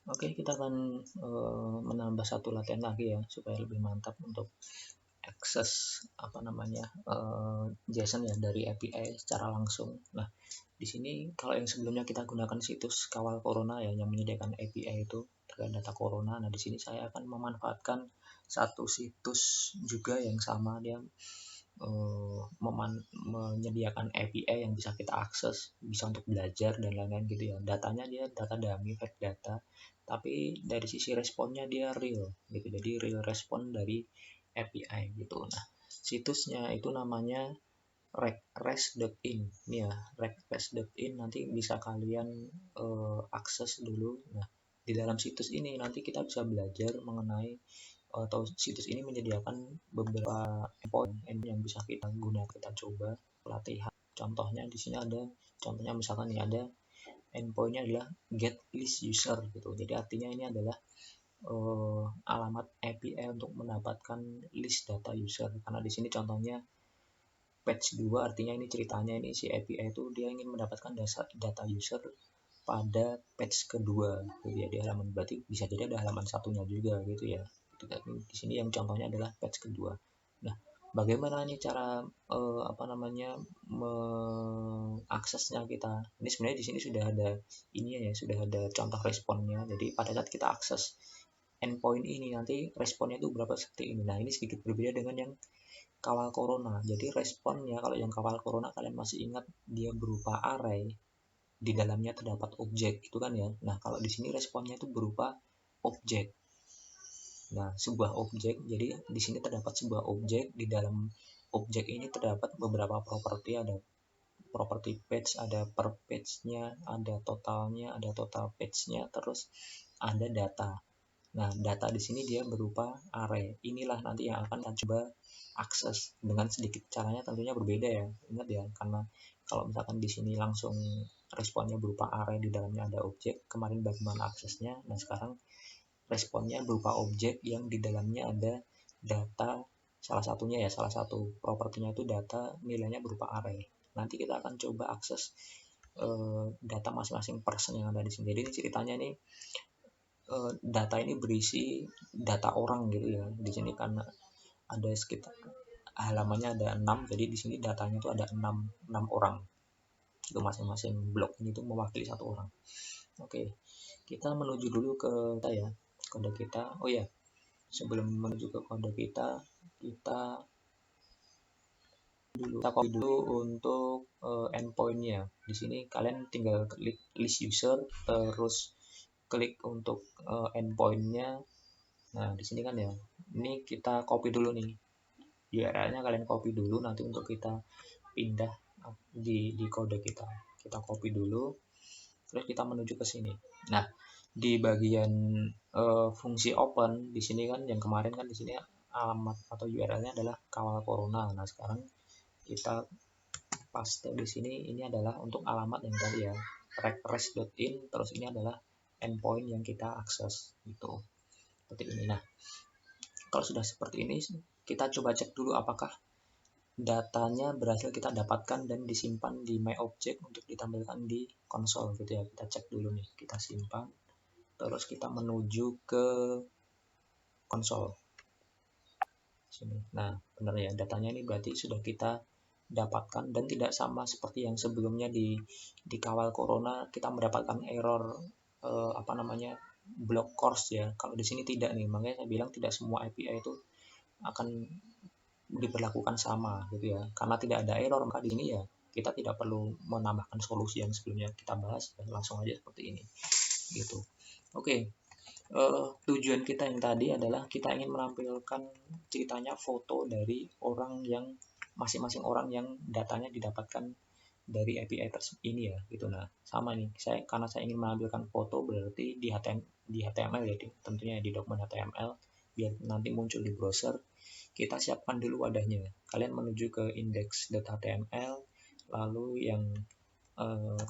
Oke, kita akan menambah satu latihan lagi ya supaya lebih mantap untuk akses JSON ya dari API secara langsung. Nah, di sini kalau yang sebelumnya kita gunakan situs Kawal Corona ya yang menyediakan API itu terkait data corona. Nah, di sini saya akan memanfaatkan satu situs juga yang sama, dia menyediakan API yang bisa kita akses, bisa untuk belajar dan lain-lain gitu ya. Datanya dia data dummy, fake data, tapi dari sisi responnya dia real gitu. Jadi real respon dari API gitu. Nah, situsnya itu namanya recres.in ya, recres.in, nanti bisa kalian akses dulu. Nah, di dalam situs ini nanti kita bisa belajar mengenai atau situs ini menyediakan beberapa endpoint yang bisa kita gunakan, kita coba pelatihan. Contohnya di sini ada, contohnya misalkan nih ada endpointnya adalah get list user gitu. Jadi artinya ini adalah alamat API untuk mendapatkan list data user. Karena di sini contohnya patch 2, artinya ini ceritanya ini si API itu dia ingin mendapatkan data user pada patch kedua gitu ya, di halaman, berarti bisa jadi ada halaman satunya juga gitu ya. Di sini yang contohnya adalah patch kedua. Nah, bagaimana nih cara mengaksesnya kita? Ini sebenarnya di sini sudah ada ini ya, sudah ada contoh responnya. Jadi pada saat kita akses endpoint ini nanti responnya itu berapa seperti ini. Nah, ini sedikit berbeda dengan yang Kawal Corona. Jadi responnya kalau yang Kawal Corona kalian masih ingat dia berupa array, di dalamnya terdapat objek gitu kan ya. Nah, kalau di sini responnya itu berupa objek. Nah, sebuah objek. Jadi di sini terdapat sebuah objek, di dalam objek ini terdapat beberapa properti, ada properti page, ada per page-nya, ada totalnya, ada total page-nya, terus ada data. Nah, data di sini dia berupa array. Inilah nanti yang akan kita coba akses dengan sedikit caranya tentunya berbeda ya. Ingat ya, karena kalau misalkan di sini langsung responnya berupa array, di dalamnya ada objek, kemarin bagaimana aksesnya. Nah, sekarang responnya berupa objek yang di dalamnya ada data, salah satu propertinya itu data, nilainya berupa array. Nanti kita akan coba akses data masing-masing person yang ada di sini. Jadi ini ceritanya nih, data ini berisi data orang gitu ya. Di sini karena ada sekitar halamannya ada 6, jadi di sini datanya itu ada 6 orang. Itu masing-masing blok ini itu mewakili satu orang. Oke, kita menuju dulu ke kode kita. Oh ya, sebelum menuju ke kode kita copy dulu untuk endpointnya. Di sini kalian tinggal klik list user, terus klik untuk endpointnya. Nah, di sini kan ya, ini kita copy dulu nih URL-nya, kalian copy dulu nanti untuk kita pindah di kode kita. Kita copy dulu, terus kita menuju ke sini. Nah, di bagian fungsi open di sini kan, yang kemarin kan di sini alamat atau URL-nya adalah Kawal Corona. Nah, sekarang kita paste di sini, ini adalah untuk alamat yang tadi ya, recres.in, terus ini adalah endpoint yang kita akses gitu. Seperti ini. Nah, kalau sudah seperti ini, kita coba cek dulu apakah datanya berhasil kita dapatkan dan disimpan di my object untuk ditampilkan di konsol gitu ya. Kita cek dulu nih, kita simpan, terus kita menuju ke konsol sini. Nah, benar ya, datanya ini berarti sudah kita dapatkan dan tidak sama seperti yang sebelumnya di Kawal Corona kita mendapatkan error block course ya. Kalau di sini tidak nih, makanya saya bilang tidak semua API itu akan diperlakukan sama gitu ya. Karena tidak ada error, maka di sini ya kita tidak perlu menambahkan solusi yang sebelumnya kita bahas, dan langsung aja seperti ini gitu. Oke. Tujuan kita yang tadi adalah kita ingin menampilkan ceritanya foto dari orang yang masing-masing orang yang datanya didapatkan dari API ini ya gitu. Nah, sama nih, karena saya ingin menampilkan foto, berarti di HTML ya, tentunya di dokumen HTML biar nanti muncul di browser. Kita siapkan dulu wadahnya. Kalian menuju ke index.html, lalu yang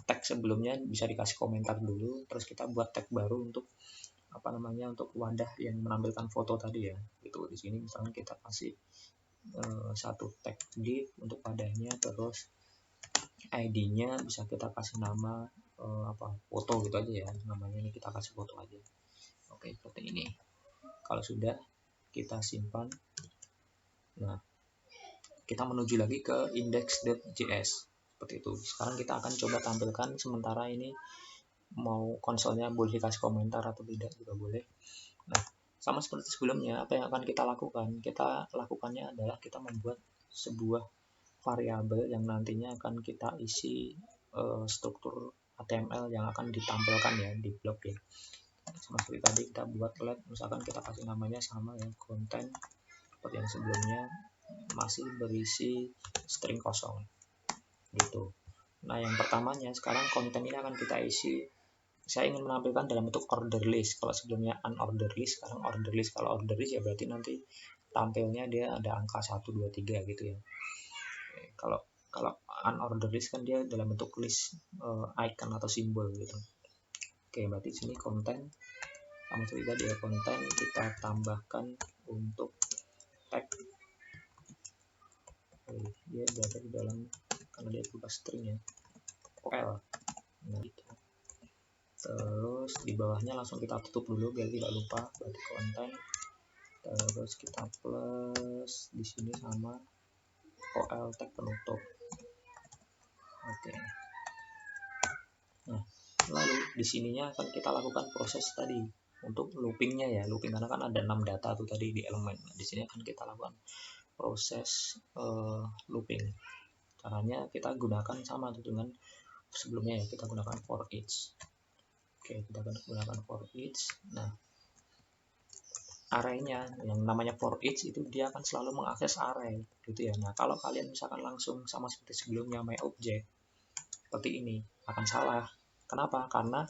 tag sebelumnya bisa dikasih komentar dulu, terus kita buat tag baru untuk untuk wadah yang menampilkan foto tadi ya. Gitu. Di sini misalnya kita kasih satu tag div untuk wadahnya, terus ID-nya bisa kita kasih nama foto gitu aja ya. Namanya ini kita kasih foto aja. Oke, seperti ini. Kalau sudah, kita simpan. Nah, kita menuju lagi ke index.js seperti itu. Sekarang kita akan coba tampilkan, sementara ini mau konsolnya boleh dikasih komentar atau tidak juga boleh. Nah, sama seperti sebelumnya, apa yang akan kita lakukan? Kita lakukannya adalah kita membuat sebuah variabel yang nantinya akan kita isi struktur HTML yang akan ditampilkan ya di blog ya. Sama seperti tadi kita buat let, misalkan kita kasih namanya sama ya, konten seperti yang sebelumnya, masih berisi string kosong gitu. Nah, yang pertamanya sekarang konten ini akan kita isi. Saya ingin menampilkan dalam bentuk order list. Kalau sebelumnya unorder list, sekarang order list. Kalau order list ya berarti nanti tampilnya dia ada angka 1, 2, 3 gitu ya. Kalau unorder list kan dia dalam bentuk list icon atau simbol gitu. Oke, berarti sini konten sama seperti tadi ya, konten kita tambahkan untuk tag. Dia berada di dalam, karena dia berupa string ya, OL. Nah, gitu. Terus di bawahnya langsung kita tutup dulu biar tidak lupa, berarti konten. Terus kita plus di sini sama OL tag penutup. Oke. Nah, lalu di sininya akan kita lakukan proses tadi untuk loopingnya ya, looping karena kan ada 6 data tuh tadi di elemen. Nah, di sini akan kita lakukan proses looping. Caranya kita gunakan sama tuh dengan sebelumnya ya, kita gunakan for each. Oke, kita akan gunakan for each. Nah, arraynya yang namanya for each itu dia akan selalu mengakses array gitu ya. Nah, kalau kalian misalkan langsung sama seperti sebelumnya my object seperti ini akan salah. Kenapa? Karena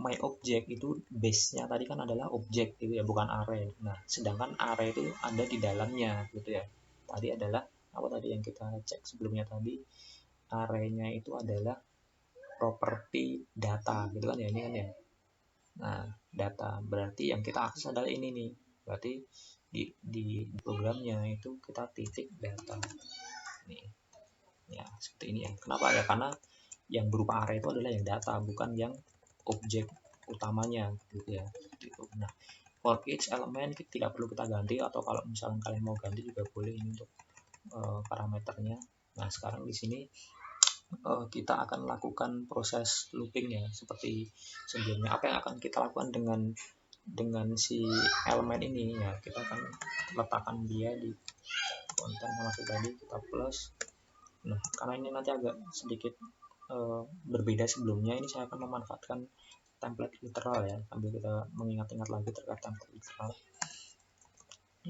my object itu base-nya tadi kan adalah objek gitu ya, bukan array. Nah, sedangkan array itu ada di dalamnya gitu ya. Tadi adalah apa tadi yang kita cek sebelumnya tadi, array-nya itu adalah property data gitu kan ya, ini kan ya. Nah, data berarti yang kita akses adalah ini nih. Berarti di programnya itu kita titik data. Nih. Ya, seperti ini ya. Kenapa ya? Karena yang berupa array itu adalah yang data, bukan yang objek utamanya gitu ya. Nah, for each elemen tidak perlu kita ganti, atau kalau misalnya kalian mau ganti juga boleh ini untuk parameternya. Nah, sekarang di sini kita akan lakukan proses looping ya seperti sebelumnya. Apa yang akan kita lakukan dengan si elemen ini ya, kita akan letakkan dia di konten sama tadi, kita plus. Nah, karena ini nanti agak sedikit berbeda sebelumnya, ini saya akan memanfaatkan template literal ya, sambil kita mengingat-ingat lagi terkait template literal.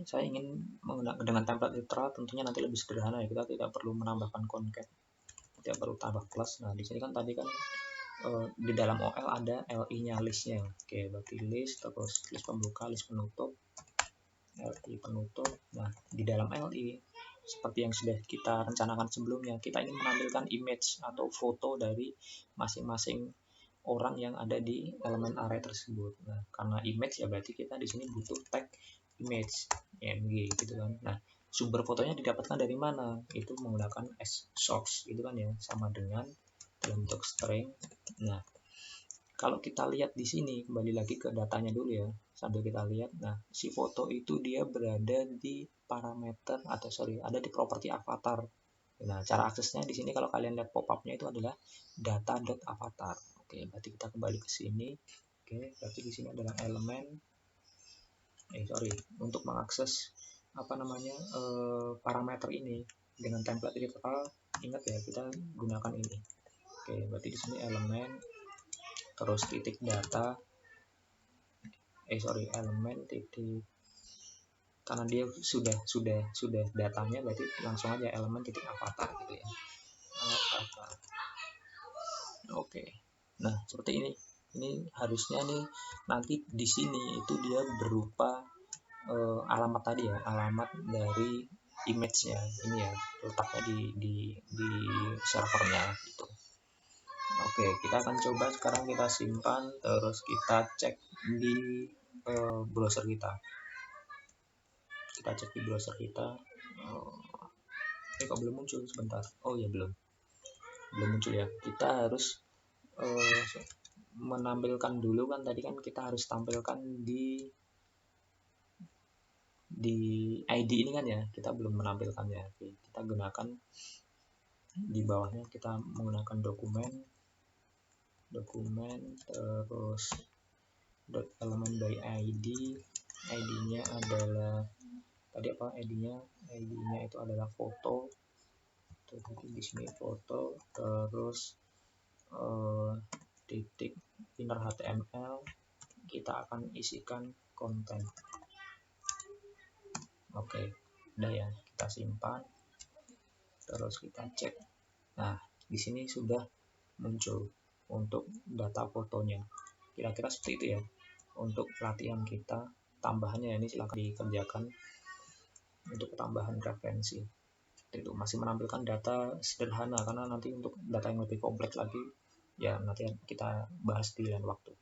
Saya ingin menggunakan dengan template literal, tentunya nanti lebih sederhana ya, kita tidak perlu menambahkan concat, tidak perlu tambah plus. Nah, di sini kan tadi kan di dalam OL ada LI-nya, listnya. Oke, berarti list, terus list pembuka, list penutup, LI penutup. Nah, di dalam LI seperti yang sudah kita rencanakan sebelumnya, kita ingin menampilkan image atau foto dari masing-masing orang yang ada di elemen array tersebut. Nah, karena image ya berarti kita di sini butuh tag image img gitu kan. Nah, sumber fotonya didapatkan dari mana? Itu menggunakan source gitu kan ya, sama dengan dalam bentuk string. Nah, kalau kita lihat di sini, kembali lagi ke datanya dulu ya, sambil kita lihat. Nah, si foto itu dia berada di parameter atau ada di properti avatar. Nah, cara aksesnya di sini kalau kalian lihat pop-up-nya itu adalah data.avatar. Oke, berarti kita kembali ke sini. Oke, berarti di sini adalah elemen. Untuk mengakses apa namanya parameter ini dengan template literal, ingat ya kita gunakan ini. Oke, berarti di sini elemen, terus titik data. Elemen titik, karena dia sudah datanya, berarti langsung aja elemen titik avatar gitu ya. Avatar. Oke. Nah, seperti ini. Ini harusnya nih nanti di sini itu dia berupa alamat tadi ya, alamat dari image-nya ini ya, letaknya di servernya gitu. Oke, kita akan coba sekarang, kita simpan, terus kita cek di browser kita. Kita cek di browser kita. Kok belum muncul, sebentar. Oh ya, belum muncul ya. Kita harus menampilkan dulu kan, tadi kan kita harus tampilkan di ID ini kan ya, kita belum menampilkannya. Oke, kita gunakan di bawahnya, kita menggunakan dokumen terus element by ID. ID-nya adalah tadi apa, ID-nya itu adalah foto. Jadi di sini foto, terus titik inner HTML, kita akan isikan konten. Oke, udah ya, kita simpan, terus kita cek. Nah, di sini sudah muncul untuk data fotonya. Kira-kira seperti itu ya untuk pelatihan kita. Tambahannya ini silahkan dikerjakan untuk tambahan referensi. Itu masih menampilkan data sederhana, karena nanti untuk data yang lebih kompleks lagi ya nanti kita bahas di lain waktu.